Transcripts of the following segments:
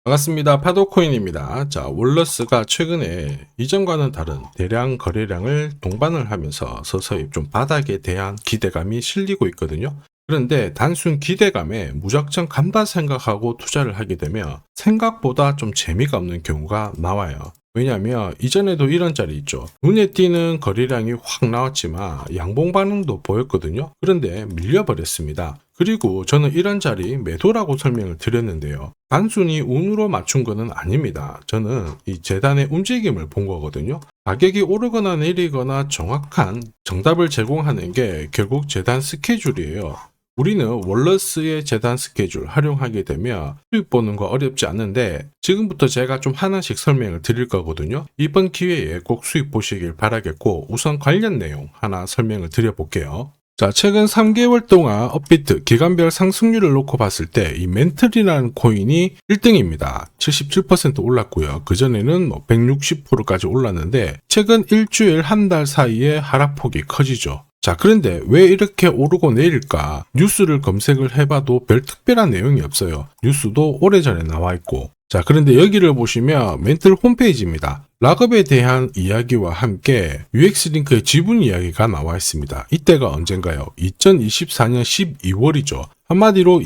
반갑습니다. 파도코인입니다. 자, 월러스가 최근에 이전과는 다른 대량 거래량을 동반을 하면서 서서히 좀 바닥에 대한 기대감이 실리고 있거든요. 그런데 단순 기대감에 무작정 간다 생각하고 투자를 하게 되면 생각보다 좀 재미가 없는 경우가 나와요. 왜냐하면 이전에도 이런 짤이 있죠. 눈에 띄는 거래량이 확 나왔지만 양봉 반응도 보였거든요. 그런데 밀려버렸습니다. 그리고 저는 이런 자리 매도라고 설명을 드렸는데요. 단순히 운으로 맞춘 거는 아닙니다. 저는 이 재단의 움직임을 본 거거든요. 가격이 오르거나 내리거나 정확한 정답을 제공하는 게 결국 재단 스케줄이에요. 우리는 월러스의 재단 스케줄 활용하게 되면 수익 보는 거 어렵지 않은데 지금부터 제가 좀 하나씩 설명을 드릴 거거든요. 이번 기회에 꼭 수익 보시길 바라겠고 우선 관련 내용 하나 설명을 드려볼게요. 자, 최근 3개월 동안 업비트 기간별 상승률을 놓고 봤을 때 이 멘틀이라는 코인이 1등입니다. 77% 올랐고요. 그전에는 160%까지 올랐는데 최근 일주일 한 달 사이에 하락폭이 커지죠. 자, 그런데 왜 이렇게 오르고 내릴까? 뉴스를 검색을 해봐도 별 특별한 내용이 없어요. 뉴스도 오래전에 나와 있고. 자, 그런데 여기를 보시면 멘틀 홈페이지입니다. 락업에 대한 이야기와 함께 UX링크의 지분 이야기가 나와 있습니다. 이때가 언젠가요? 2024년 12월이죠. 한마디로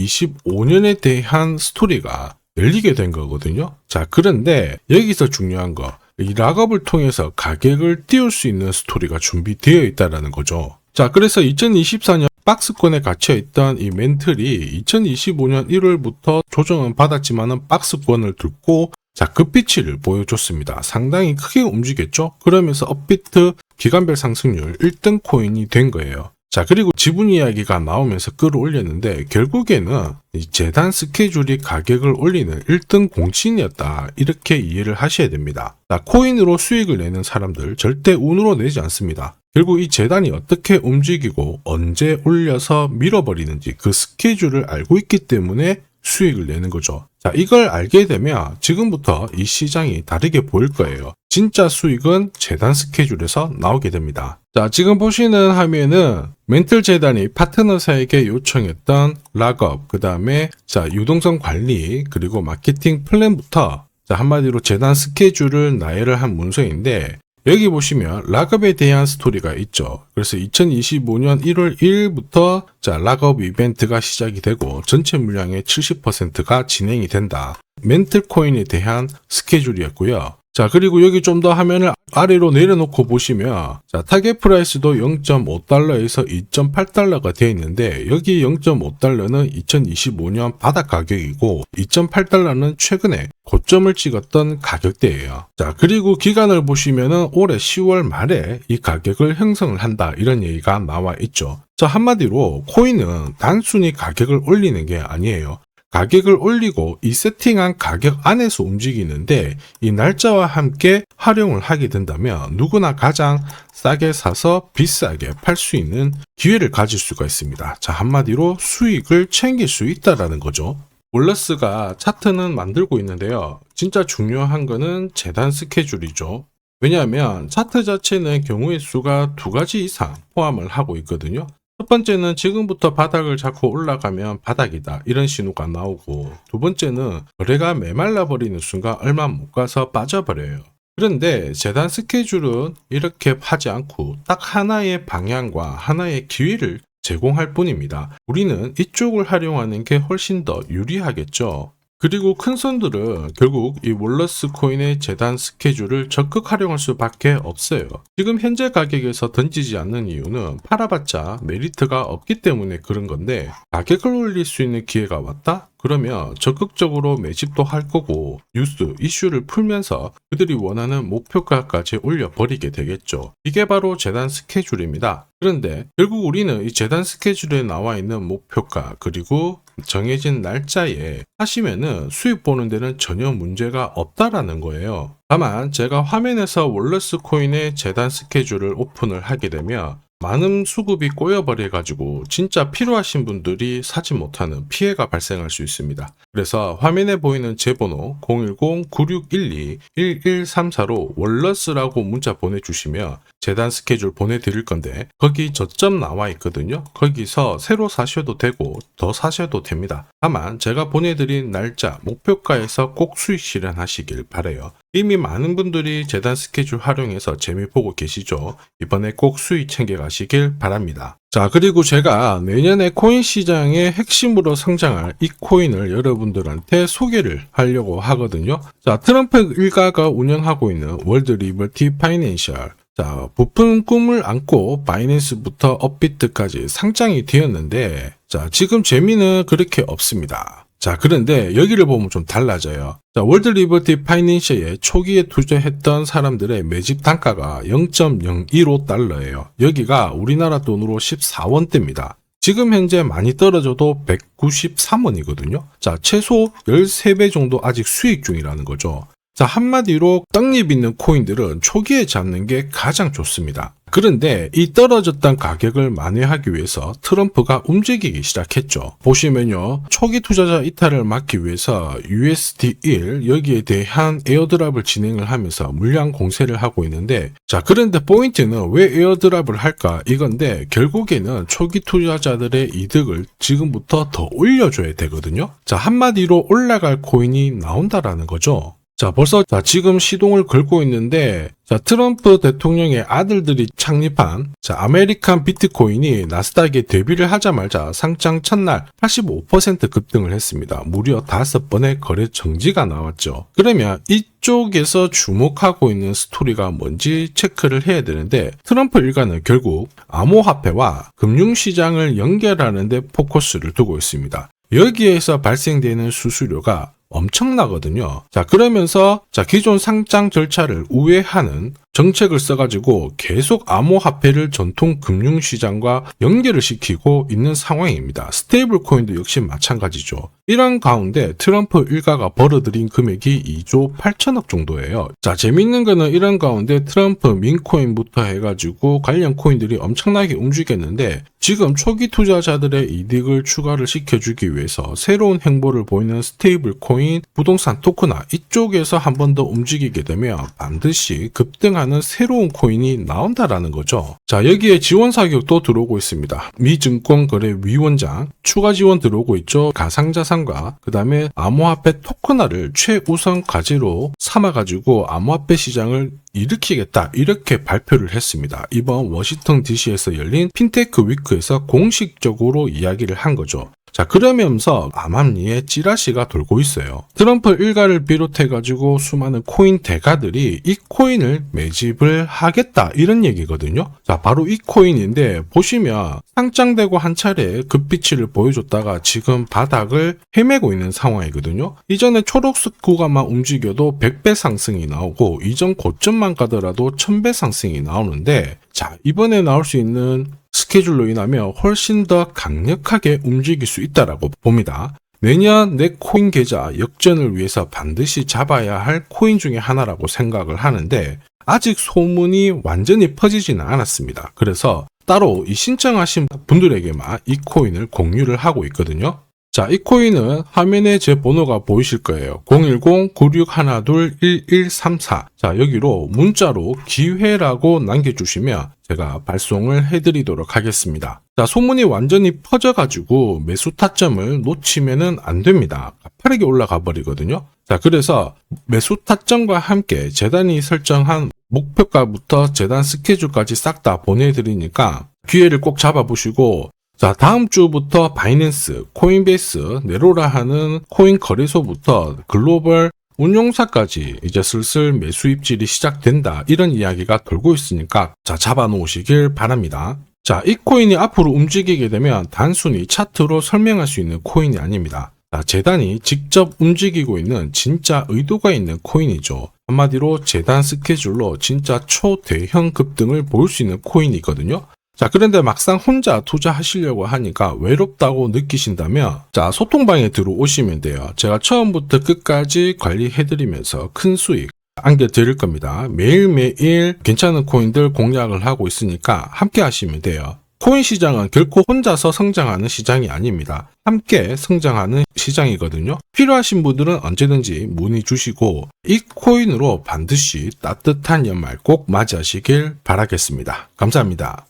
2025년에 대한 스토리가 열리게 된 거거든요. 자, 그런데 여기서 중요한 거. 이 락업을 통해서 가격을 띄울 수 있는 스토리가 준비되어 있다는 거죠. 자, 그래서 2024년 박스권에 갇혀있던 이 멘틀이 2025년 1월부터 조정은 받았지만은 박스권을 뚫고 자, 급비치를 보여줬습니다. 상당히 크게 움직였죠? 그러면서 업비트 기간별 상승률 1등 코인이 된 거예요. 자, 그리고 지분 이야기가 나오면서 끌어올렸는데 결국에는 이 재단 스케줄이 가격을 올리는 1등 공신이었다. 이렇게 이해를 하셔야 됩니다. 자, 코인으로 수익을 내는 사람들 절대 운으로 내지 않습니다. 결국 이 재단이 어떻게 움직이고 언제 올려서 밀어버리는지 그 스케줄을 알고 있기 때문에 수익을 내는 거죠. 자, 이걸 알게 되면 지금부터 이 시장이 다르게 보일 거예요. 진짜 수익은 재단 스케줄에서 나오게 됩니다. 자, 지금 보시는 화면은 멘틀 재단이 파트너사에게 요청했던 락업, 그 다음에 자, 유동성 관리, 그리고 마케팅 플랜부터 자, 한마디로 재단 스케줄을 나열을 한 문서인데 여기 보시면 락업에 대한 스토리가 있죠. 그래서 2025년 1월 1일부터 자, 락업 이벤트가 시작이 되고 전체 물량의 70%가 진행이 된다. 멘틀 코인에 대한 스케줄이었고요. 자, 그리고 여기 좀 더 화면을 아래로 내려놓고 보시면 자, 타겟 프라이스도 0.5달러에서 2.8달러가 되어 있는데 여기 0.5달러는 2025년 바닥 가격이고 2.8달러는 최근에 고점을 찍었던 가격대예요. 자, 그리고 기간을 보시면은 올해 10월 말에 이 가격을 형성을 한다 이런 얘기가 나와 있죠. 자, 한마디로 코인은 단순히 가격을 올리는 게 아니에요. 가격을 올리고 이 세팅한 가격 안에서 움직이는데 이 날짜와 함께 활용을 하게 된다면 누구나 가장 싸게 사서 비싸게 팔 수 있는 기회를 가질 수가 있습니다. 자, 한마디로 수익을 챙길 수 있다라는 거죠. 월러스가 차트는 만들고 있는데요. 진짜 중요한 거는 재단 스케줄이죠. 왜냐하면 차트 자체는 경우의 수가 2가지 이상 포함을 하고 있거든요. 첫 번째는 지금부터 바닥을 잡고 올라가면 바닥이다 이런 신호가 나오고 두 번째는 거래가 메말라 버리는 순간 얼마 못 가서 빠져버려요. 그런데 재단 스케줄은 이렇게 하지 않고 딱 하나의 방향과 하나의 기회를 제공할 뿐입니다. 우리는 이쪽을 활용하는 게 훨씬 더 유리하겠죠. 그리고 큰 손들은 결국 이 월러스 코인의 재단 스케줄을 적극 활용할 수밖에 없어요. 지금 현재 가격에서 던지지 않는 이유는 팔아봤자 메리트가 없기 때문에 그런 건데 가격을 올릴 수 있는 기회가 왔다? 그러면 적극적으로 매집도 할 거고 뉴스, 이슈를 풀면서 그들이 원하는 목표가까지 올려버리게 되겠죠. 이게 바로 재단 스케줄입니다. 그런데 결국 우리는 이 재단 스케줄에 나와 있는 목표가 그리고 정해진 날짜에 하시면은 수익 보는 데는 전혀 문제가 없다라는 거예요. 다만 제가 화면에서 월러스 코인의 재단 스케줄을 오픈을 하게 되면 많은 수급이 꼬여버려가지고 진짜 필요하신 분들이 사지 못하는 피해가 발생할 수 있습니다. 그래서 화면에 보이는 제 번호 010-9612-1134로 월러스라고 문자 보내주시면 재단 스케줄 보내드릴 건데 거기 저점 나와 있거든요. 거기서 새로 사셔도 되고 더 사셔도 됩니다. 다만 제가 보내드린 날짜 목표가에서 꼭 수익 실현하시길 바라요. 이미 많은 분들이 재단 스케줄 활용해서 재미 보고 계시죠. 이번에 꼭 수익 챙겨가시길 바랍니다. 자, 그리고 제가 내년에 코인 시장의 핵심으로 성장할 이 코인을 여러분들한테 소개를 하려고 하거든요. 자, 트럼프 일가가 운영하고 있는 월드 리버티 파이낸셜. 자, 부푼 꿈을 안고 바이낸스부터 업비트까지 상장이 되었는데, 자, 지금 재미는 그렇게 없습니다. 자, 그런데 여기를 보면 좀 달라져요. 자, 월드 리버티 파이낸셜에 초기에 투자했던 사람들의 매집 단가가 0.015달러예요. 여기가 우리나라 돈으로 14원대입니다. 지금 현재 많이 떨어져도 193원이거든요. 자, 최소 13배 정도 아직 수익 중이라는 거죠. 자, 한마디로 떡잎 있는 코인들은 초기에 잡는 게 가장 좋습니다. 그런데 이 떨어졌던 가격을 만회하기 위해서 트럼프가 움직이기 시작했죠. 보시면요. 초기 투자자 이탈을 막기 위해서 USD1 여기에 대한 에어드랍을 진행을 하면서 물량 공세를 하고 있는데, 자, 그런데 포인트는 왜 에어드랍을 할까 이건데 결국에는 초기 투자자들의 이득을 지금부터 더 올려줘야 되거든요. 자, 한마디로 올라갈 코인이 나온다라는 거죠. 자, 벌써 지금 시동을 걸고 있는데, 자, 트럼프 대통령의 아들들이 창립한 아메리칸 비트코인이 나스닥에 데뷔를 하자마자 상장 첫날 85% 급등을 했습니다. 무려 5번의 거래 정지가 나왔죠. 그러면 이쪽에서 주목하고 있는 스토리가 뭔지 체크를 해야 되는데, 트럼프 일가는 결국 암호화폐와 금융시장을 연결하는 데 포커스를 두고 있습니다. 여기에서 발생되는 수수료가 엄청나거든요. 자, 그러면서 기존 상장 절차를 우회하는 정책을 써가지고 계속 암호화폐를 전통 금융시장과 연결을 시키고 있는 상황입니다. 스테이블 코인도 역시 마찬가지죠. 이런 가운데 트럼프 일가가 벌어들인 금액이 2조 8천억 정도예요. 자, 재밌는 거는 이런 가운데 트럼프 민코인부터 해가지고 관련 코인들이 엄청나게 움직였는데, 지금 초기 투자자들의 이득을 추가를 시켜주기 위해서 새로운 행보를 보이는 스테이블 코인, 부동산 토크나 이쪽에서 한 번 더 움직이게 되면 반드시 급등하는 새로운 코인이 나온다라는 거죠. 자, 여기에 지원 사격도 들어오고 있습니다. 미 증권거래위원장 추가 지원 들어오고 있죠. 가상자산과 그 다음에 암호화폐 토큰화를 최우선 과제로 삼아가지고 암호화폐 시장을 일으키겠다 이렇게 발표를 했습니다. 이번 워싱턴 DC에서 열린 핀테크 위크에서 공식적으로 이야기를 한 거죠. 자, 그러면서 암암리에 찌라시가 돌고 있어요. 트럼프 일가를 비롯해가지고 수많은 코인 대가들이 이 코인을 매집을 하겠다 이런 얘기거든요. 자, 바로 이 코인인데 보시면 상장되고 한 차례 급비치를 보여줬다가 지금 바닥을 헤매고 있는 상황이거든요. 이전에 초록색 구간만 움직여도 100배 상승이 나오고 이전 고점만 가더라도 1000배 상승이 나오는데, 자, 이번에 나올 수 있는 스케줄로 인하면 훨씬 더 강력하게 움직일 수 있다라고 봅니다. 내년 내 코인 계좌 역전을 위해서 반드시 잡아야 할 코인 중에 하나라고 생각을 하는데, 아직 소문이 완전히 퍼지지는 않았습니다. 그래서 따로 이 신청하신 분들에게만 이 코인을 공유를 하고 있거든요. 자, 이 코인은 화면에 제 번호가 보이실 거예요. 010-9612-1134. 자, 여기로 문자로 기회라고 남겨주시면 제가 발송을 해드리도록 하겠습니다. 자, 소문이 완전히 퍼져가지고 매수 타점을 놓치면은 안 됩니다. 가파르게 올라가 버리거든요. 자, 그래서 매수 타점과 함께 재단이 설정한 목표가부터 재단 스케줄까지 싹 다 보내드리니까 기회를 꼭 잡아보시고, 자, 다음 주부터 바이낸스, 코인베이스, 네로라 하는 코인 거래소부터 글로벌 운용사까지 이제 슬슬 매수 입질이 시작된다 이런 이야기가 돌고 있으니까 자, 잡아 놓으시길 바랍니다. 자, 이 코인이 앞으로 움직이게 되면 단순히 차트로 설명할 수 있는 코인이 아닙니다. 자, 재단이 직접 움직이고 있는 진짜 의도가 있는 코인이죠. 한마디로 재단 스케줄로 진짜 초대형 급등을 볼 수 있는 코인이거든요. 자, 그런데 막상 혼자 투자하시려고 하니까 외롭다고 느끼신다면 자, 소통방에 들어오시면 돼요. 제가 처음부터 끝까지 관리해드리면서 큰 수익, 안겨드릴 겁니다. 매일매일 괜찮은 코인들 공략을 하고 있으니까 함께 하시면 돼요. 코인 시장은 결코 혼자서 성장하는 시장이 아닙니다. 함께 성장하는 시장이거든요. 필요하신 분들은 언제든지 문의 주시고 이 코인으로 반드시 따뜻한 연말 꼭 맞이하시길 바라겠습니다. 감사합니다.